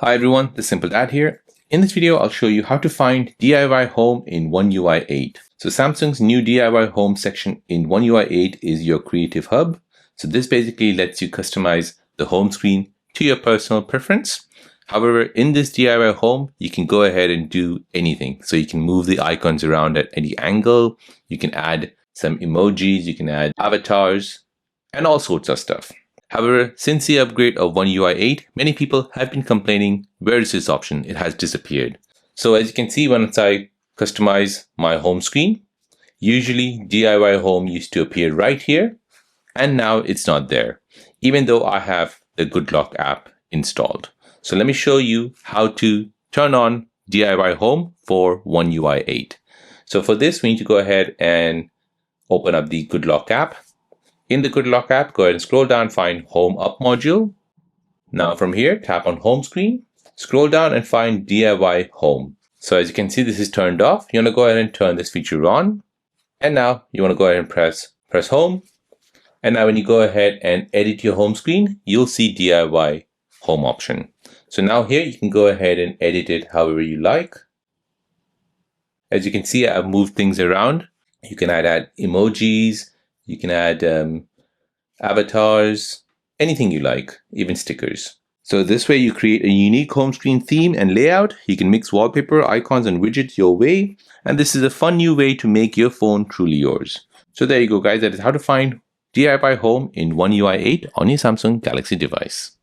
Hi everyone, the Simple Dad here. In this video, I'll show you how to find DIY Home in One UI 8. So Samsung's new DIY Home section in One UI 8 is your creative hub. So this basically lets you customize the home screen to your personal preference. However, in this DIY Home, you can go ahead and do anything. So you can move the icons around at any angle. You can add some emojis, you can add avatars, and all sorts of stuff. However, since the upgrade of One UI 8, many people have been complaining, where is this option? It has disappeared. So as you can see, once I customize my home screen, usually DIY Home used to appear right here, and now it's not there, even though I have the GoodLock app installed. So let me show you how to turn on DIY Home for One UI 8. So for this, we need to go ahead and open up the GoodLock app. In the GoodLock app, go ahead and scroll down, find Home Up module. Now from here, tap on Home Screen, scroll down and find DIY Home. So as you can see, this is turned off. You want to go ahead and turn this feature on. And now you want to go ahead and press Home. And now when you go ahead and edit your home screen, you'll see DIY Home option. So now here you can go ahead and edit it however you like. As you can see, I've moved things around. You can add emojis. You can add avatars, anything you like, even stickers. So this way you create a unique home screen theme and layout. You can mix wallpaper, icons, and widgets your way. And this is a fun new way to make your phone truly yours. So there you go, guys. That is how to find DIY Home in One UI 8 on your Samsung Galaxy device.